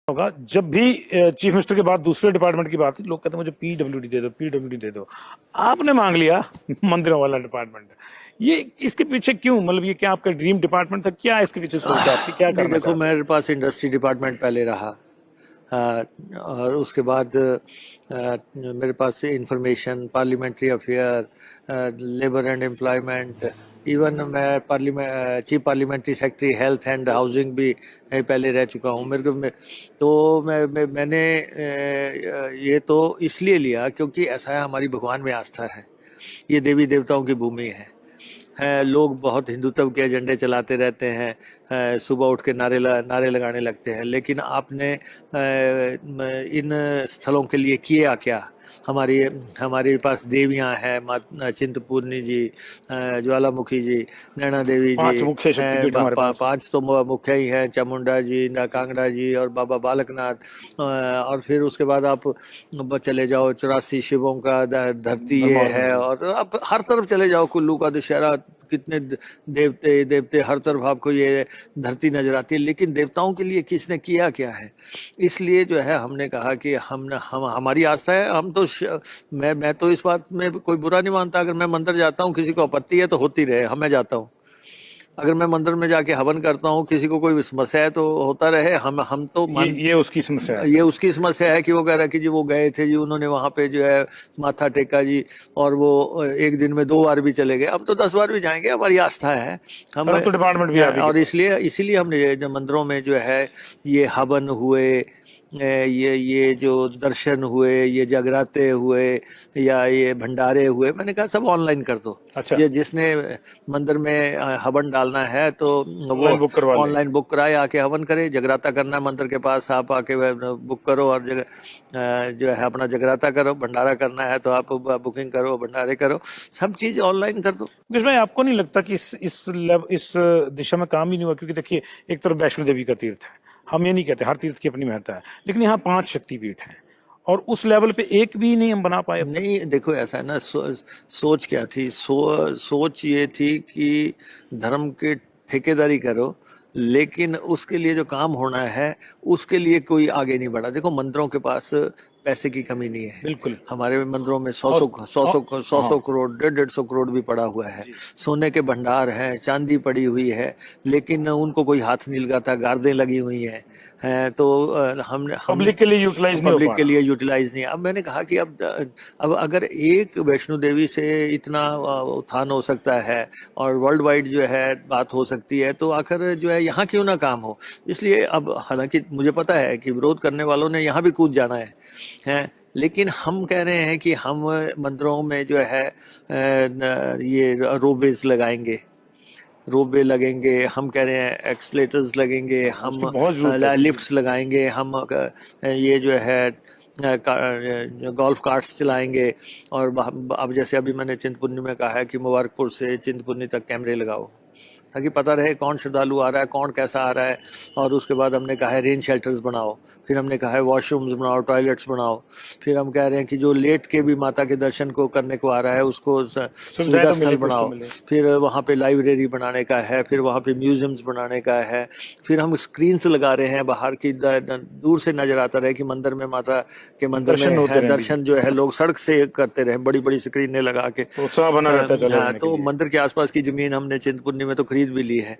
होगा जब भी चीफ मिनिस्टर के बाद दूसरे डिपार्टमेंट की बात, लोग कहते हैं मुझे पीडब्ल्यूडी दे दो, पीडब्ल्यूडी दे दो। आपने मांग लिया मंदिरों वाला डिपार्टमेंट। ये इसके पीछे क्यों, मतलब ये क्या आपका ड्रीम डिपार्टमेंट था, क्या इसके पीछे सोच है आपकी, क्या नहीं करना देखो, चाहते हैं? मेरे पास इंडस्ट्री डिपार्टमेंट पहले रहा। और उसके बाद मेरे पास information, parliamentary affair, labour and employment, even मैं chief parliamentary secretary health and housing भी पहले रह चुका हूँ। मेरे को मैंने ये तो इसलिए लिया क्योंकि ऐसा है, हमारी भगवान में आस्था है, ये देवी देवताओं की भूमि है। लोग बहुत हिंदुत्व के एजेंडे चलाते रहते हैं, सुबह उठ के नारे लगाने लगते हैं, लेकिन आपने इन स्थलों के लिए किया क्या? हमारी हमारे पास देवियां हैं, चिंतपूर्णी जी, ज्वालामुखी जी, नैना देवी जी, 5 मुख्य शक्तिपीठ हमारे पास। 5 तो मुख्य ही हैं, चामुंडा जी, कांगड़ा जी और बाबा बालकनाथ। और फिर उसके बाद आप चले जाओ, 84 शिवों का धरती ये भरमौर है, मंदिर। और आप हर तरफ चले जाओ, कुल्लू का दशहरा, कितने देवते देवते, हर तरफ आपको ये धरती नजर आती है, लेकिन देवताओं के लिए किसने किया क्या है? इसलिए जो है हमने कहा कि हम हमारी आस्था है, हम तो मैं तो इस बात में कोई बुरा नहीं मानता। अगर मैं मंदिर जाता हूँ, किसी को आपत्ति है तो होती रहे, हम मैं जाता हूँ। अगर मैं मंदिर में जाके हवन करता हूँ, किसी को कोई समस्या है तो होता रहे, हम तो ये उसकी समस्या है। ये उसकी समस्या है कि वो कह रहा है कि जी वो गए थे जी, उन्होंने वहां पे जो है माथा टेका जी, और वो एक दिन में 2 बार भी चले गए। हम तो 10 बार भी जाएंगे, हमारी आस्था है। हम अब तो डिपार्टमेंट भी आप ही के और पास। इसीलिए हमने जो मंदिरों में जो है ये हवन हुए, ये जो दर्शन हुए, ये जगराते हुए, या ये भंडारे हुए, मैंने कहा सब ऑनलाइन कर दो। अच्छा, ये जिसने मंदिर में हवन डालना है तो वो ऑनलाइन बुक करवा लें। ऑनलाइन बुक कराए, आके हवन करे। जगराता करना है मंदिर के पास, आप आके बुक करो और जो है अपना जगराता करो। भंडारा करना है तो आप बुकिंग करो, भंडारे करो, सब चीज ऑनलाइन कर दो। मुकेश भाई, आपको नहीं लगता कि इस दिशा में काम ही नहीं हुआ? क्योंकि देखिए, एक तरफ वैष्णो देवी का तीर्थ है, हम ये नहीं कहते, हर तीर्थ की अपनी महत्ता है, लेकिन यहाँ 5 शक्तिपीठ हैं और उस लेवल पे एक भी नहीं हम बना पाए अब तक। नहीं देखो, ऐसा है ना, सोच क्या थी? सोच ये थी कि धर्म के ठेकेदारी करो, लेकिन उसके लिए जो काम होना है उसके लिए कोई आगे नहीं बढ़ा। देखो, मंदिरों के पास पैसे की कमी नहीं है। बिल्कुल। हमारे मंदिरों में और सौ हाँ सौ करोड़, 150 करोड़ भी पड़ा हुआ है। सोने के भंडार हैं, चांदी पड़ी हुई है, लेकिन उनको कोई हाथ नहीं लगाता, गार्डें लगी हुई हैं। तो हमने हमने पब्लिक के लिए यूटिलाइज नहीं हो पब्लिक पा के रहा। लिए यूटिलाइज नहीं। अब मैंने कहा कि अब अगर एक वैष्णो देवी से इतना उत्थान हो सकता है और वर्ल्ड वाइड जो है बात हो सकती है, तो आखिर जो है यहाँ क्यों ना काम हो? इसलिए अब हालांकि मुझे पता है कि विरोध करने वालों ने यहाँ भी कूद जाना है, लेकिन हम कह रहे हैं कि हम मंदिरों में जो है ये रोपवेज लगाएंगे, रोपवे लगेंगे, हम कह रहे हैं एक्सलेटर्स लगेंगे, उसकी हम बहुत जरूरत है क्योंकि लिफ्ट्स लगाएंगे, हम ये जो है गोल्फ कार्ट्स चलाएंगे। और अब जैसे अभी मैंने चिंतपूर्णी में कहा है कि मुबारकपुर से चिंतपूर्णी तक कैमरे लगाओ, ताकि पता रहे कौन श्रद्धालु आ रहा है, कौन कैसा आ रहा है। और उसके बाद हमने कहा है रेन शेल्टर्स बनाओ, फिर हमने कहा है वॉशरूम्स बनाओ, टॉयलेट्स बनाओ। फिर हम कह रहे हैं कि जो लेट के भी माता के दर्शन को करने को आ रहा है उसको सुविधाएं सुविधा तो स्थल मिले, कुछ तो बनाओ। मिले। फिर वहाँ पे लाइब्रेरी बनाने का है, फिर वहाँ पे म्यूजियम्स बनाने का है। फिर हम स्क्रीन्स लगा रहे हैं बाहर की, दूर से नजर आता रहे कि मंदिर में माता के मंदिर में दर्शन होते है, रहें बीच दर्शन जो है लोग सड़क से करते रहे, बड़ी बड़ी स्क्रीनें लगा के। तो उत्साह बना रहता है चले हाँ, जाने के तो लिए। मंदिर के आसपास की जमीन हमने चिंतपूर्णी में तो खरीद भी ली है।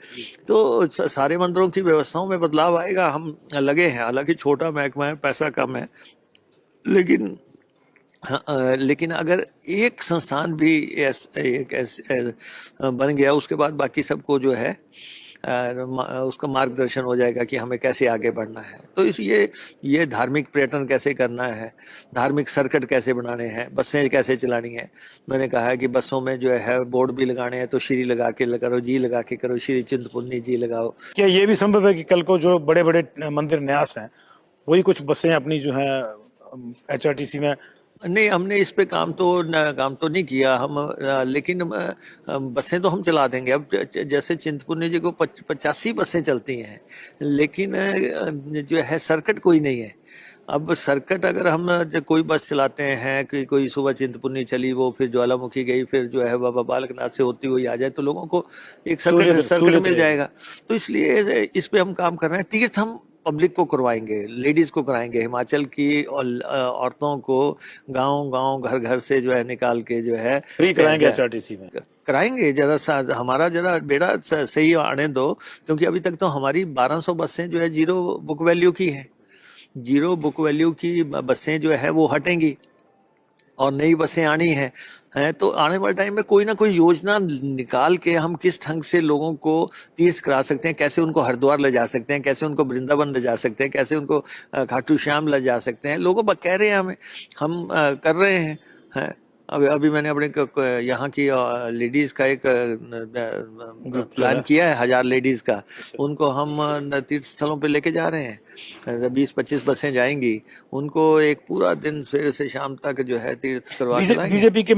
तो सारे मंदिरों की व्यवस्थाओं में बदलाव आएगा, हम लगे हैं। हालांकि छोटा महकमा है, पैसा कम है, लेकिन लेकिन अगर एक संस्थान भी बन गया, उसके बाद बाकी सबको जो है उसका मार्गदर्शन हो जाएगा कि हमें कैसे आगे बढ़ना है। तो ये धार्मिक पर्यटन कैसे करना है, धार्मिक सर्किट कैसे बनाने हैं, बसें कैसे चलानी है। मैंने कहा है कि बसों में जो है बोर्ड भी लगाने हैं तो श्री लगा के करो, जी लगा के करो, श्री चिंतपूर्णी जी लगाओ। क्या ये भी संभव है कि कल को जो बड़े बड़े मंदिर न्यास हैं, वही कुछ बसें अपनी जो है HRTC में? नहीं, हमने इस पे काम तो नहीं किया हम, लेकिन बसें तो हम चला देंगे। अब जैसे चिंतपूर्णी जी को 85 बसें चलती हैं, लेकिन जो है सर्किट कोई नहीं है। अब सर्किट अगर हम कोई बस चलाते हैं कि कोई सुबह चिंतपूर्णी चली, वो फिर ज्वालामुखी गई, फिर जो है बाबा बालकनाथ से होती हुई आ जाए, तो लोगों को एक सर्किट सहूलियत सर्किट मिल रहेगी। जाएगा। तो इसलिए इस पे हम काम कर रहे हैं। तीर्थ हम पब्लिक को करवाएंगे, लेडीज को कराएंगे, हिमाचल की औरतों को गांव गांव घर घर से जो है निकाल के जो है फ्री कराएंगे एचआरटीसी में। कराएंगे। जरा सा हमारा जरा बेड़ा सही आने दो, क्योंकि अभी तक तो हमारी 1200 बसें जो है जीरो बुक वैल्यू की है। जीरो बुक वैल्यू की बसें जो है वो हटेंगी और नई बसें आनी हैं तो आने वाले टाइम में कोई ना कोई योजना निकाल के हम किस ढंग से लोगों को तीर्थ करा सकते हैं, कैसे उनको हरिद्वार ले जा सकते हैं, कैसे उनको वृंदावन ले जा सकते हैं, कैसे उनको खाटू श्याम ले जा सकते हैं। लोगों कह रहे हैं हमें, हम कर रहे हैं। अभी मैंने अपने यहाँ की लेडीज का एक प्लान किया है, 1000 लेडीज का। उनको हम तीर्थ स्थलों पे लेके जा रहे हैं। 20-25 बसें जाएंगी, उनको एक पूरा दिन सवेरे से शाम तक जो है तीर्थ करवा के लाएंगे। बीजेपी के